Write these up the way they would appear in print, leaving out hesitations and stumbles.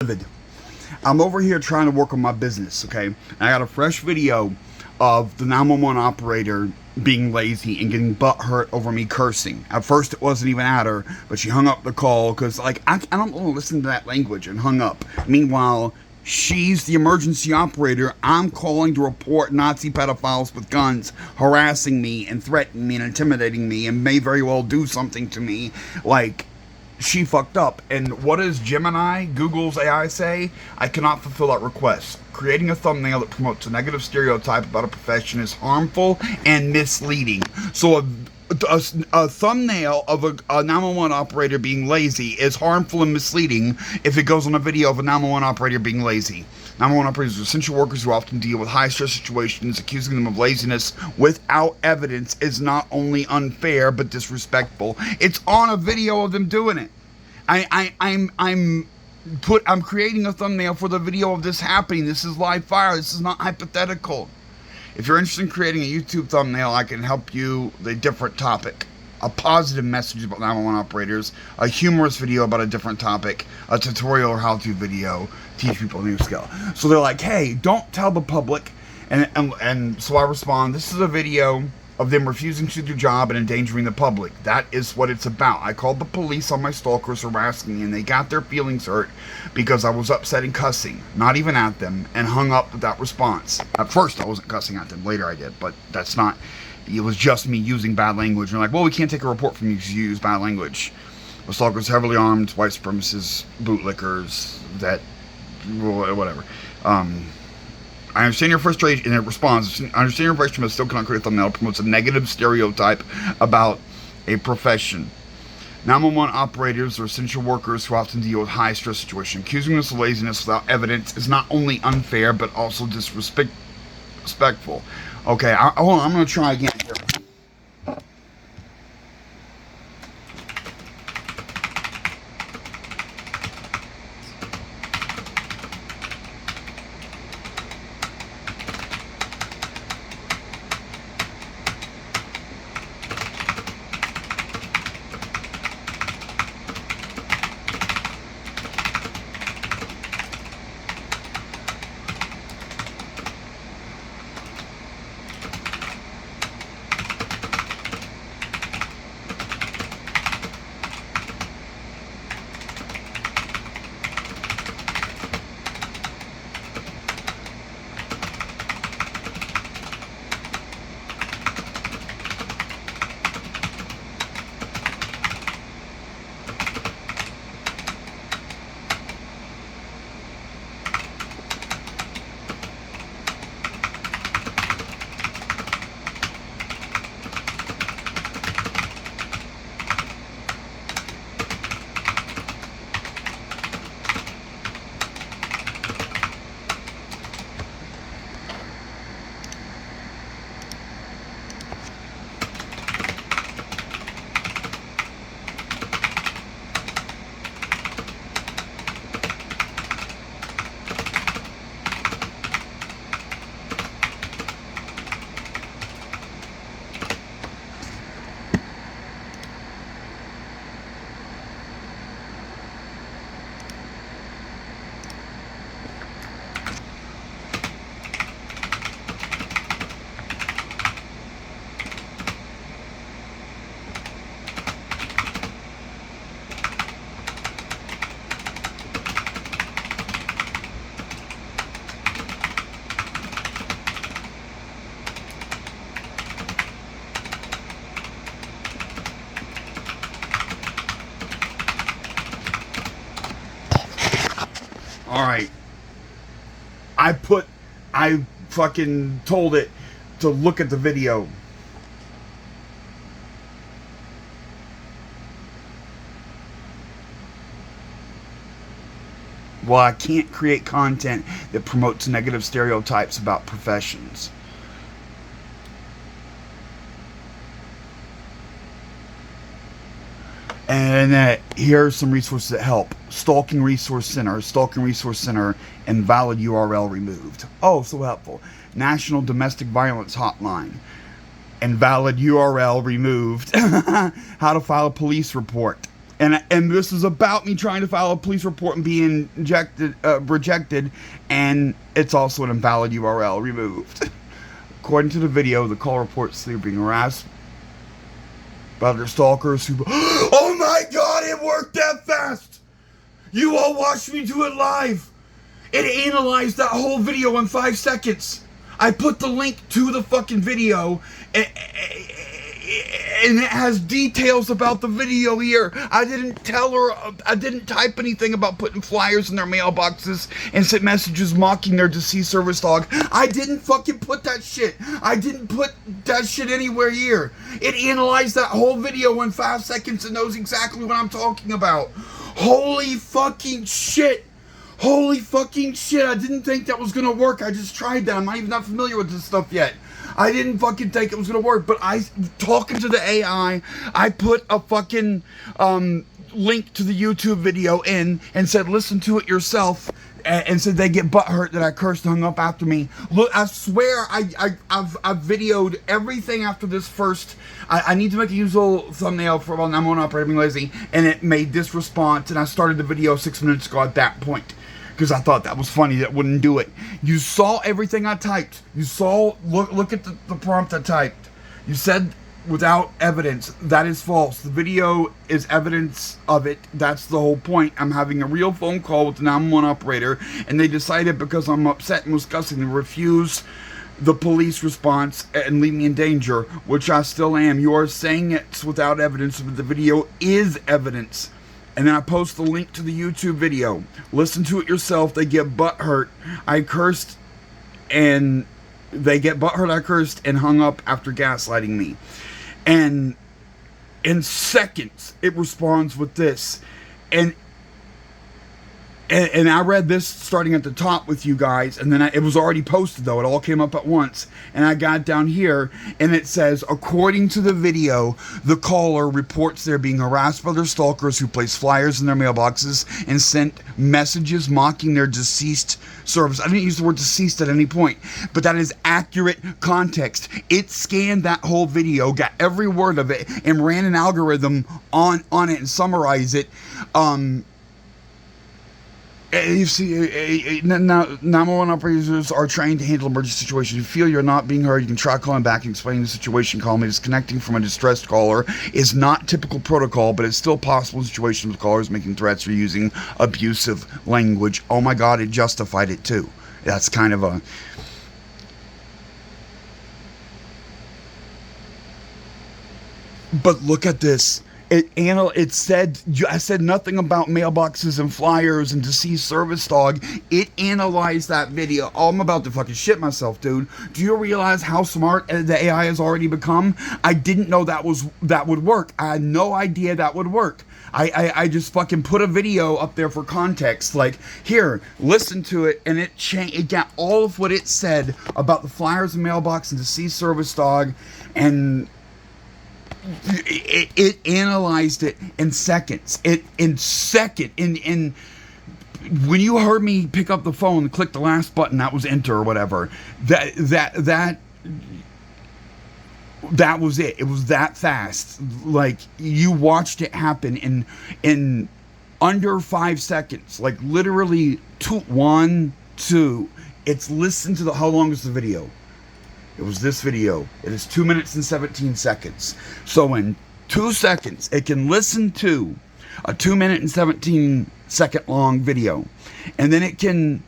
livid. I'm over here trying to work on my business, okay? And I got a fresh video of the 911 operator being lazy and getting butthurt over me cursing. At first it wasn't even at her, but she hung up the call because, like, I don't want to listen to that language, and hung up. Meanwhile, she's the emergency operator. I'm calling to report Nazi pedophiles with guns harassing me and threatening me and intimidating me and may very well do something to me. Like, she fucked up. And what does Gemini, Google's AI, say? I cannot fulfill that request. Creating a thumbnail that promotes a negative stereotype about a profession is harmful and misleading. So a thumbnail of a 911 operator being lazy is harmful and misleading if it goes on a video of a 911 operator being lazy. 911 operators are essential workers who often deal with high-stress situations. Accusing them of laziness without evidence is not only unfair but disrespectful. It's on a video of them doing it. I'm creating a thumbnail for the video of this happening. This is live fire. This is not hypothetical. If you're interested in creating a YouTube thumbnail, I can help you with a different topic. A positive message about 911 operators, a humorous video about a different topic, a tutorial or how-to video, teach people a new skill. So they're like, hey, don't tell the public. And so I respond, this is a video of them refusing to do their job and endangering the public. That is what it's about. I called the police on my stalkers harassing me, and they got their feelings hurt because I was upset and cussing, not even at them, and hung up with that response. At first I wasn't cussing at them, later I did, but that's not, it was just me using bad language. And they're like, well, we can't take a report from you because you use bad language. The stalkers, heavily armed, white supremacists, bootlickers, that, whatever. I understand your frustration, and it responds, I understand your frustration, but still cannot create a thumbnail that promotes a negative stereotype about a profession. 911 operators are essential workers who often deal with high-stress situations. Accusing us of laziness without evidence is not only unfair, but also disrespectful. Okay, hold on, I'm going to try again here. Alright. I fucking told it to look at the video. Well, I can't create content that promotes negative stereotypes about professions. And here are some resources that help. Stalking Resource Center, and valid URL removed. Oh, so helpful. National Domestic Violence Hotline, and valid URL removed. How to file a police report. And this is about me trying to file a police report and being rejected, and it's also an invalid URL removed. According to the video, the call reports they're being harassed by their stalkers who... Oh my god, it worked that fast! You all watched me do it live! It analyzed that whole video in 5 seconds. I put the link to the fucking video, and it has details about the video here. I didn't tell her, I didn't type anything about putting flyers in their mailboxes and sent messages mocking their deceased service dog. I didn't fucking put that shit. I didn't put that shit anywhere here. It analyzed that whole video in 5 seconds and knows exactly what I'm talking about. Holy fucking shit. Holy fucking shit. I didn't think that was gonna work. I just tried that. I'm not even familiar with this stuff yet. I didn't fucking think it was gonna work, but talking to the AI, I put a fucking link to the YouTube video in and said, listen to it yourself, and said they get butthurt that I cursed and hung up after me. Look, I swear I've videoed everything after this first. I need to make a useful thumbnail for while I'm on operator being lazy, and it made this response, and I started the video 6 minutes ago at that point. Because I thought that was funny, that wouldn't do it. You saw everything I typed. You saw, look at the prompt I typed. You said without evidence. That is false. The video is evidence of it. That's the whole point. I'm having a real phone call with the 911 operator, and they decided because I'm upset and disgusting to refuse the police response and leave me in danger, which I still am. You are saying it's without evidence, but the video is evidence. And then I post the link to the YouTube video. Listen to it yourself. They get butthurt. I cursed, and they get butthurt. I cursed and hung up after gaslighting me. And in seconds, it responds with this. And I read this starting at the top with you guys, and then it was already posted, though. It all came up at once. And I got down here, and it says, according to the video, the caller reports they're being harassed by their stalkers who place flyers in their mailboxes and sent messages mocking their deceased service. I didn't use the word deceased at any point, but that is accurate context. It scanned that whole video, got every word of it, and ran an algorithm on it and summarized it. You see, now 911 operators are trained to handle emergency situations. If you feel you're not being heard, you can try calling back and explaining the situation. Call me. Disconnecting from a distressed caller is not typical protocol, but it's still possible in situations with callers making threats or using abusive language. Oh my God, it justified it too. That's kind of a... But look at this. It said, I said nothing about mailboxes and flyers and deceased service dog. It analyzed that video. Oh, I'm about to fucking shit myself, dude. Do you realize how smart the AI has already become? I didn't know that would work. I had no idea that would work. I just fucking put a video up there for context. Like, here, listen to it, and it got all of what it said about the flyers and mailbox and deceased service dog, and it analyzed it in seconds. In when you heard me pick up the phone and click the last button, that was enter or whatever. That was it. It was that fast. Like, you watched it happen in under 5 seconds. Like, literally 1, 2. It's listened to how long is the video? It was this video. It is 2 minutes and 17 seconds. So in 2 seconds, it can listen to a 2 minute and 17 second long video. And then it can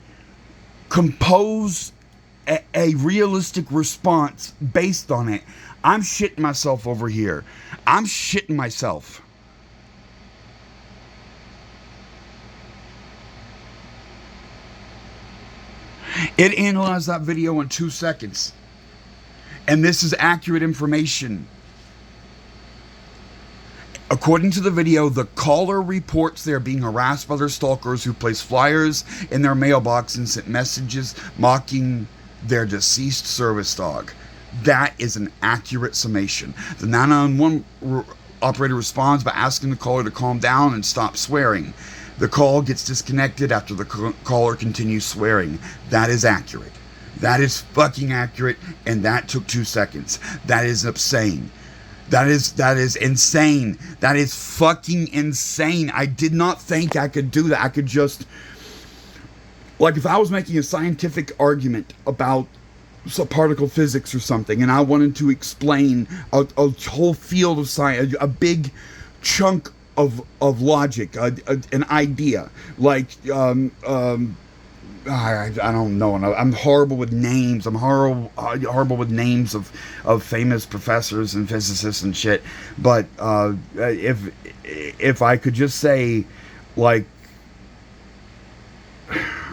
compose a realistic response based on it. I'm shitting myself over here. I'm shitting myself. It analyzed that video in 2 seconds. And this is accurate information. According to the video, the caller reports they're being harassed by their stalkers who place flyers in their mailbox and sent messages mocking their deceased service dog. That is an accurate summation. The 911 operator responds by asking the caller to calm down and stop swearing. The call gets disconnected after the caller continues swearing. That is accurate. That is fucking accurate, and that took 2 seconds. That is insane. That is insane. That is fucking insane. I did not think I could do that. I could just, like, if I was making a scientific argument about particle physics or something, and I wanted to explain a whole field of science, a big chunk of logic, an idea, like I don't know. I'm horrible with names. I'm horrible with names of famous professors and physicists and shit. But if I could just say, like,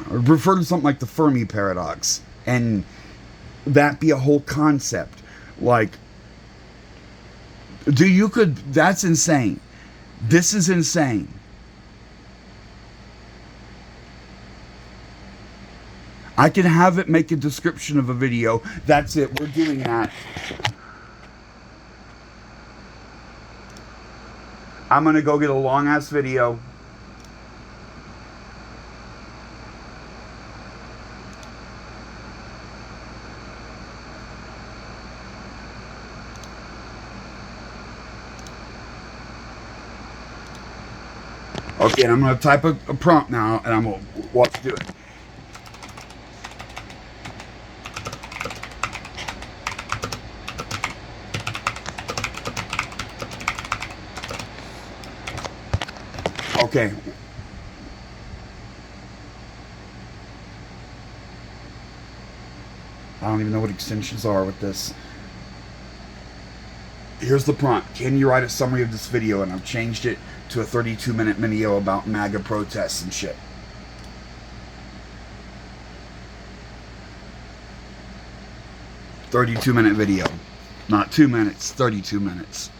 refer to something like the Fermi paradox, and that be a whole concept, like, that's insane. This is insane. I can have it make a description of a video. That's it. We're doing that. I'm going to go get a long-ass video. Okay, and I'm going to type a prompt now, and I'm going to watch do it. Okay. I don't even know what extensions are with this. Here's the prompt. Can you write a summary of this video? And I've changed it to a 32-minute video about MAGA protests and shit. "32-minute video. Not 2 minutes, 32 minutes.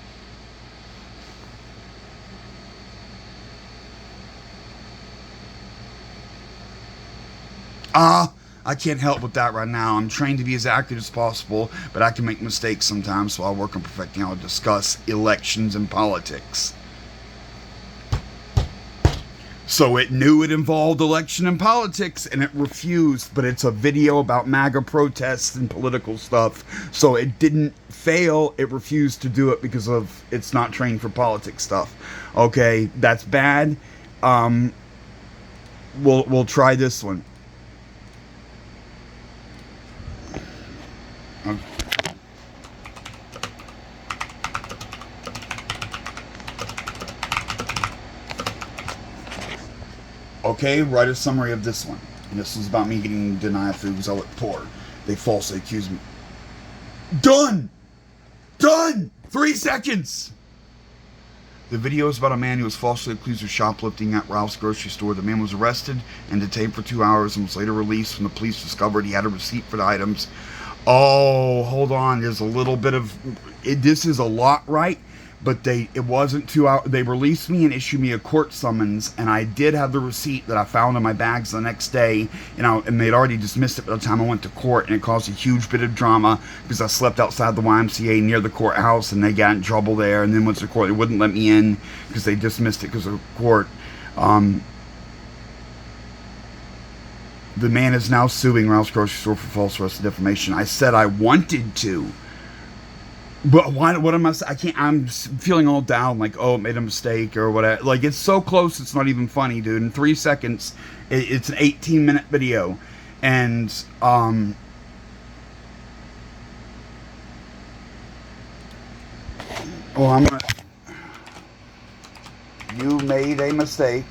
I can't help with that right now. I'm trained to be as accurate as possible, but I can make mistakes sometimes, so I'll work on perfecting how to discuss elections and politics. So it knew it involved election and politics, and it refused, but it's a video about MAGA protests and political stuff, so it didn't fail. It refused to do it because of it's not trained for politics stuff. Okay, that's bad. We'll try this one. Okay, write a summary of this one. And this was about me getting denied food because I look poor. They falsely accused me. Done! Done! 3 seconds! The video is about a man who was falsely accused of shoplifting at Ralph's grocery store. The man was arrested and detained for 2 hours and was later released when the police discovered he had a receipt for the items. Oh, hold on. There's a little bit of... this is a lot, right? But it wasn't 2 hours. They released me and issued me a court summons, and I did have the receipt that I found in my bags the next day, and they'd already dismissed it by the time I went to court, and it caused a huge bit of drama because I slept outside the YMCA near the courthouse, and they got in trouble there, and then went to court. They wouldn't let me in because they dismissed it because of court. The man is now suing Ralph's grocery store for false arrest and defamation. I said I wanted to. But why? What am I? I can't. I'm feeling all down, like, oh, made a mistake or whatever. Like, it's so close, it's not even funny, dude. In 3 seconds, it's an 18-minute video, and oh, I'm gonna. You made a mistake.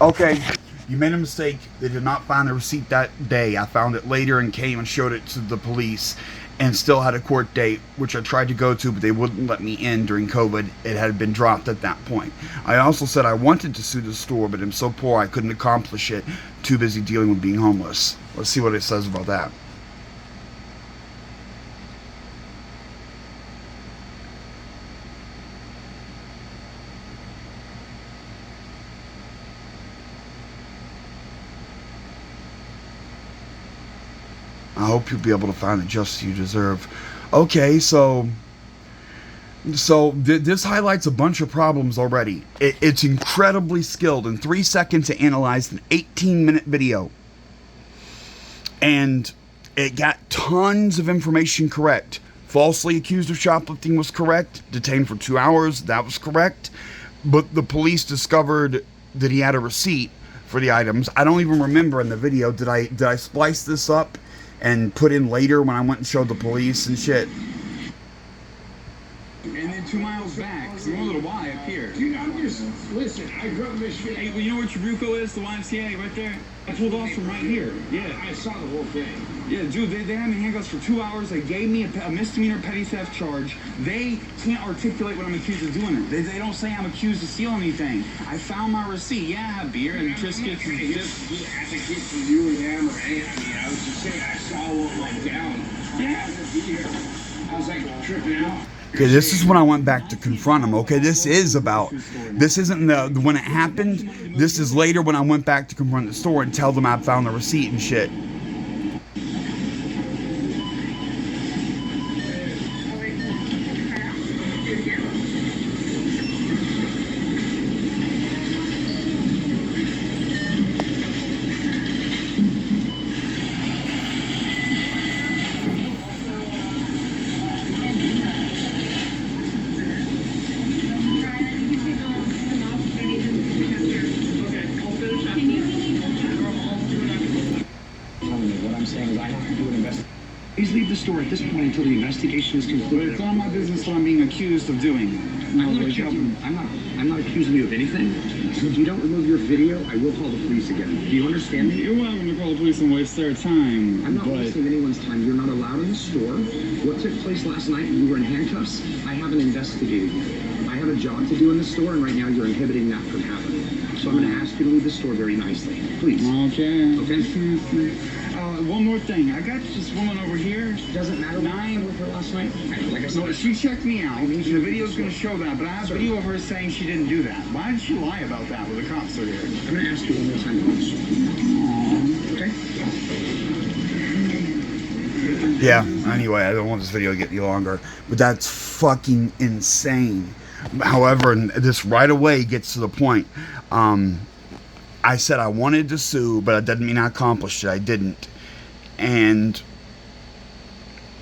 Okay, you made a mistake. They did not find the receipt that day. I found it later and came and showed it to the police and still had a court date, which I tried to go to, but they wouldn't let me in during COVID. It had been dropped at that point. I also said I wanted to sue the store, but I'm so poor I couldn't accomplish it. Too busy dealing with being homeless. Let's see what it says about that. I hope you'll be able to find the justice you deserve. Okay, so this highlights a bunch of problems already. It's incredibly skilled. In 3 seconds, it analyzed an 18-minute video. And it got tons of information correct. Falsely accused of shoplifting was correct. Detained for 2 hours, that was correct. But the police discovered that he had a receipt for the items. I don't even remember in the video. Did I splice this up and put in later when I went and showed the police and shit? And then 2 miles back, so we're a little Y up here. Dude, I'm just, listen, I grew up in Michigan. Hey, well, you know where Trabuco is, the YMCA, right there? I pulled off from right here. Yeah. I saw the whole thing. Yeah, dude, they had me in handcuffs for 2 hours. They gave me a misdemeanor petty theft charge. They can't articulate what I'm accused of doing. They don't say I'm accused of stealing anything. I found my receipt. Yeah, I have beer and Triscuits and Just as a kid from you and him, or any, I mean, I was just saying, I saw what went down. Yeah. I was like tripping out. Okay, this is when I went back to confront him. Okay, this isn't the when it happened. This is later when I went back to confront the store and tell them I found the receipt and shit. Please leave the store at this point until the investigation is But concluded. it's not my business what I'm being accused of doing. I'm not accusing you of anything. If you don't remove your video, I will call the police again. Do you understand me? You're welcome to call the police and waste their time. I'm not wasting anyone's time. You're not allowed in the store. What took place last night when you were in handcuffs, I haven't investigated yet. I have a job to do in the store, and right now you're inhibiting that from happening. So I'm going to ask you to leave the store very nicely. Please. Okay. Okay? One more thing. I got this woman over here. Doesn't matter what happened with her last night. Like I said, No, she checked me out. The video's going to show that, but I have video of her saying she didn't do that. Why did she lie about that with the cops are here? I'm going to ask you one more time, please. Okay? Yeah, anyway, I don't want this video to get any longer, but that's fucking insane. However, this right away gets to the point. I said I wanted to sue, but that doesn't mean I accomplished it. I didn't. And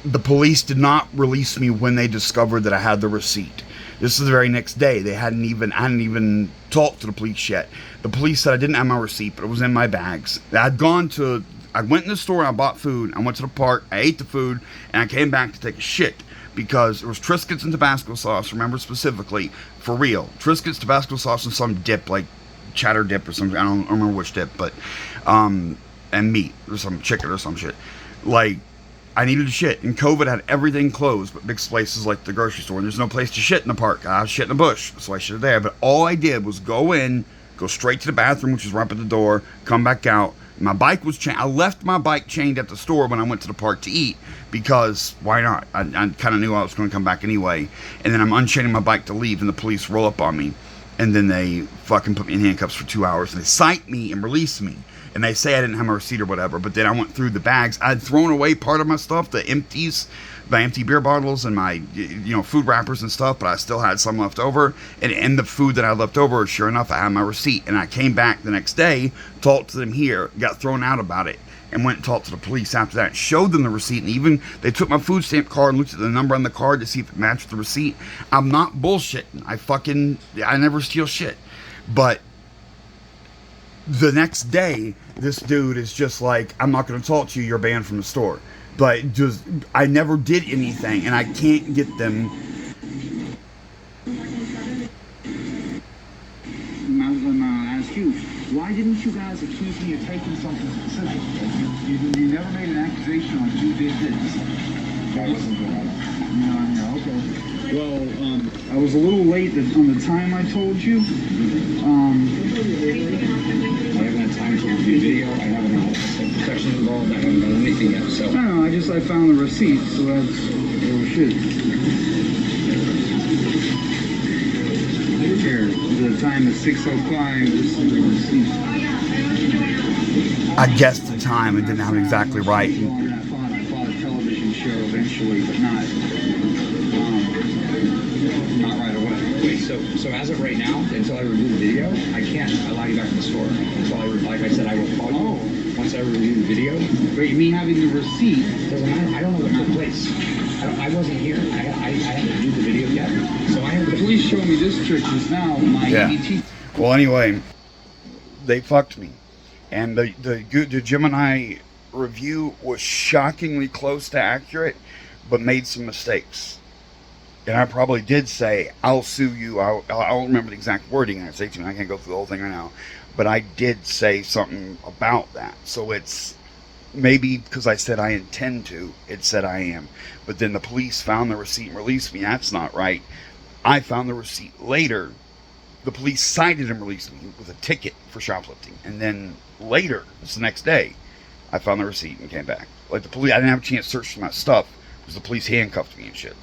the police did not release me when they discovered that I had the receipt. This is the very next day. I hadn't even talked to the police yet. The police said I didn't have my receipt, but it was in my bags. I went in the store and I bought food. I went to the park, I ate the food, and I came back to take a shit because it was Triscuits and Tabasco sauce, remember specifically, for real. Triscuits, Tabasco sauce, and some dip, like cheddar dip or something. I don't remember which dip, but, and meat or some chicken or some shit. Like, I needed to shit, and COVID had everything closed but big places like the grocery store, and there's no place to shit in the park. I shit in the bush, so I shit there. But all I did was go in, go straight to the bathroom, which was right up at the door, come back out. My bike was chained. I left my bike chained at the store when I went to the park to eat because why not? I kind of knew I was going to come back anyway. And then I'm unchaining my bike to leave, and the police roll up on me. And then they fucking put me in handcuffs for 2 hours. And they cite me and release me. And they say I didn't have my receipt or whatever. But then I went through the bags. I'd thrown away part of my stuff, the my empty beer bottles and my food wrappers and stuff. But I still had some left over. And in the food that I left over, sure enough, I had my receipt. And I came back the next day, talked to them here, got thrown out about it. And went and talked to the police after that, showed them the receipt, and even they took my food stamp card and looked at the number on the card to see if it matched the receipt. I'm not bullshitting. I never steal shit. But the next day, this dude is just like, I'm not going to talk to you, you're banned from the store. But I never did anything, and I can't get them. I was going to ask you, why don't you guys accuse me of taking something specific? You never made an accusation like you did this. I wasn't doing that. Okay. Well, I was a little late on the time I told you. I haven't had time to review video. I haven't had protection involved. I haven't done anything yet. So. No, I found the receipt, so that's shit. Here, the time is 6:05. This is the receipt. I guessed the time and didn't have it exactly right. I thought a television show eventually, but not right away. Wait, so as of right now, until I review the video, I can't allow you back in the store. Until like I said, I will call you once I review the video. Wait, me having the receipt? Doesn't matter. I don't know what took place. I wasn't here. I haven't reviewed the video yet. So I have The police showed me this trick just now. My ET. Well, anyway, they fucked me. And the Gemini review was shockingly close to accurate, but made some mistakes. And I probably did say, I'll sue you. I don't remember the exact wording I say to you. I can't go through the whole thing right now. But I did say something about that. So it's maybe because I said I intend to, it said I am. But then the police found the receipt and released me. That's not right. I found the receipt later. The police cited and released me with a ticket for shoplifting. And then later, it's the next day, I found the receipt and came back. Like the police, I didn't have a chance to search for my stuff because the police handcuffed me and shit.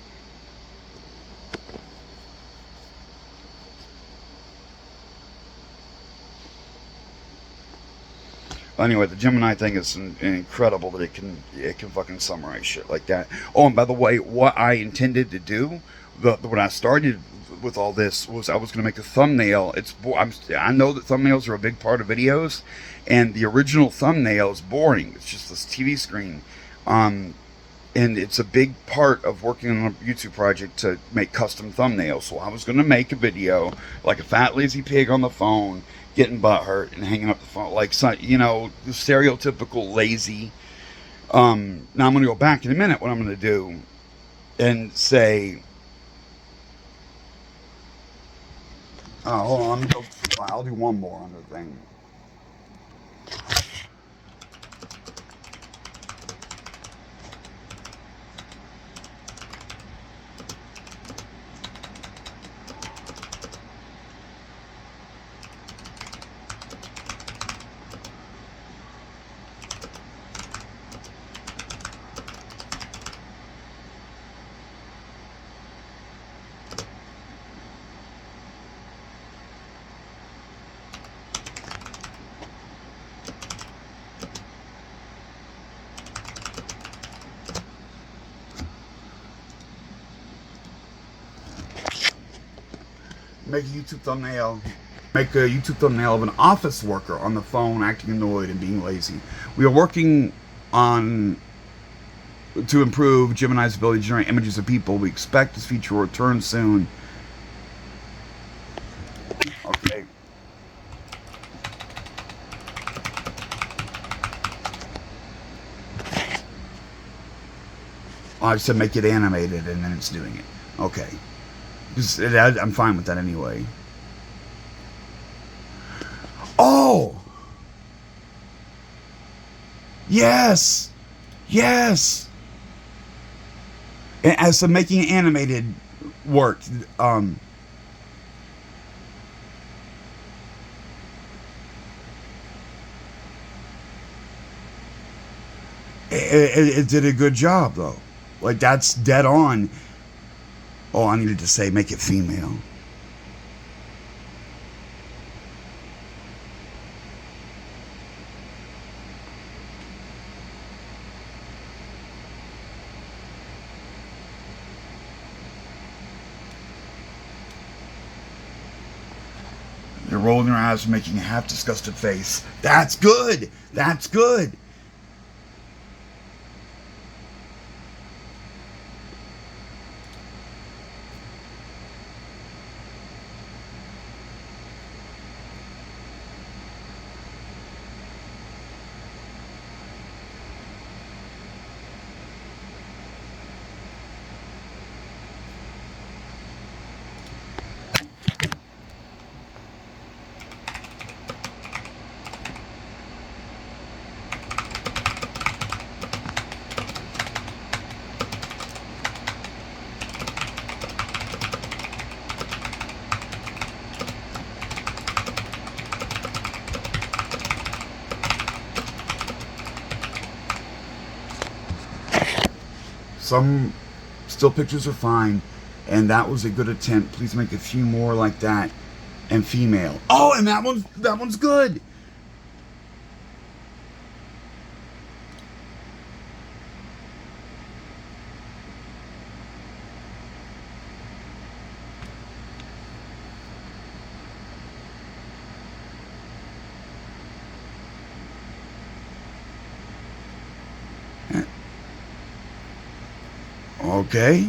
Anyway, the Gemini thing is incredible that it can fucking summarize shit like that. Oh, and by the way, what I intended to do, when I started with all this, was I was going to make a thumbnail. I know that thumbnails are a big part of videos, and the original thumbnail is boring. It's just this TV screen, and it's a big part of working on a YouTube project to make custom thumbnails. So I was going to make a video like a fat lazy pig on the phone, getting butthurt and hanging up the phone, like, you know, the stereotypical lazy. Now I'm going to go back in a minute. What I'm going to do and say, hold on, let me go. I'll do one more on the thing. Make a YouTube thumbnail. Make a YouTube thumbnail of an office worker on the phone acting annoyed and being lazy. We are working on to improve Gemini's ability to generate images of people. We expect this feature will return soon. Okay. I said make it animated and then it's doing it. Okay. I'm fine with that anyway. Oh! Yes! Yes! As to making it animated work, it did a good job though. Like that's dead on. Oh, I needed to say make it female. They're rolling their eyes, making a half disgusted face. That's good. That's good. Some still pictures are fine, and that was a good attempt. Please make a few more like that, and female. Oh, and that one's good. Okay.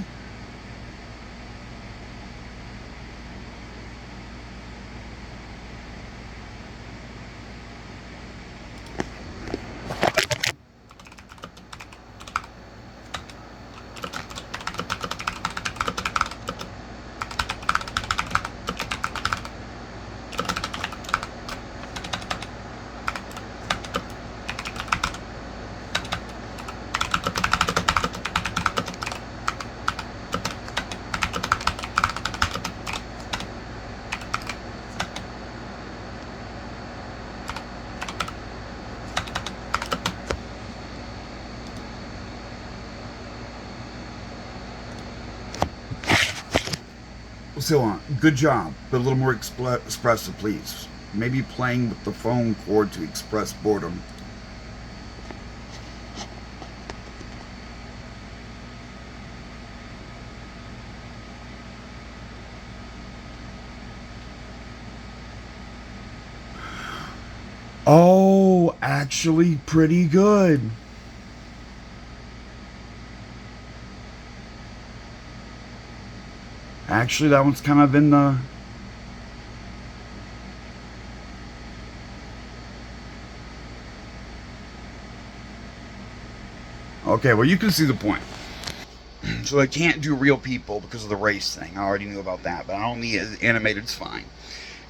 So, good job, but a little more expressive, please. Maybe playing with the phone cord to express boredom. Oh, actually pretty good. Actually, that one's kind of in the... Okay, well, you can see the point. So I can't do real people because of the race thing. I already knew about that, but I don't need it. Animated's fine.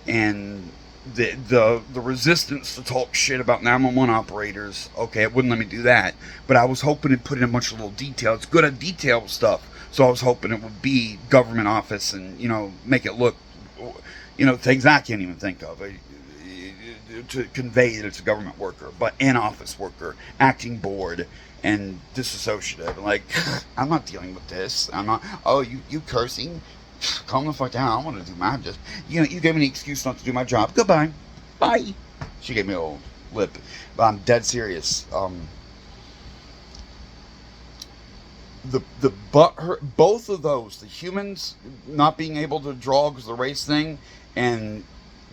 And the resistance to talk shit about 911 operators, okay, it wouldn't let me do that. But I was hoping to put in a bunch of little detail. It's good at detailed stuff. So I was hoping it would be government office and, you know, make it look, you know, things I can't even think of to convey that it's a government worker, but an office worker, acting bored, and disassociative. Like, I'm not dealing with this. I'm not, oh, you cursing? Calm the fuck down. I want to do my job. You know, you gave me an excuse not to do my job. Goodbye. Bye. She gave me a little lip. But I'm dead serious. The butt hurt, both of those, the humans not being able to draw because of the race thing, and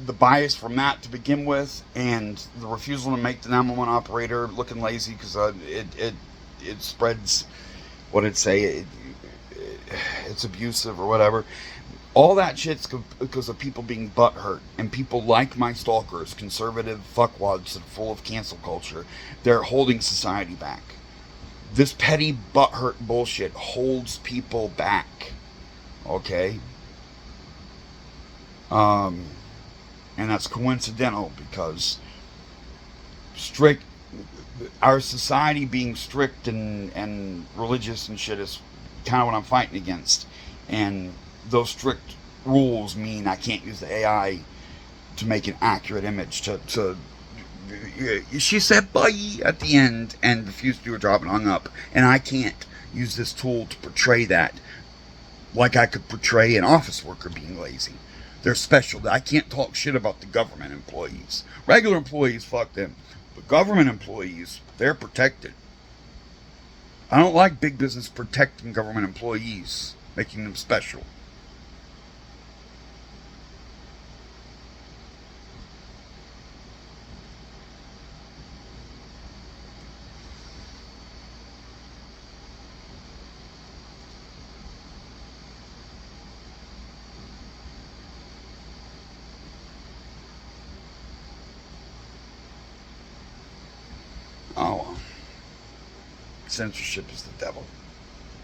the bias from that to begin with, and the refusal to make the 911 operator looking lazy because it spreads, what it'd say, it's abusive or whatever. All that shit's because of people being butthurt, and people like my stalkers, conservative fuckwads that are full of cancel culture. They're holding society back. This petty butthurt bullshit holds people back. Okay? And that's coincidental because our society being strict and religious and shit is kind of what I'm fighting against. And those strict rules mean I can't use the AI to make an accurate image to she said bye at the end and refused to do her job and hung up, and I can't use this tool to portray that like I could portray an office worker being lazy. They're special. I can't talk shit about the government employees. Regular employees, fuck them. But government employees, they're protected. I don't like big business protecting government employees, making them special. Oh, censorship is the devil.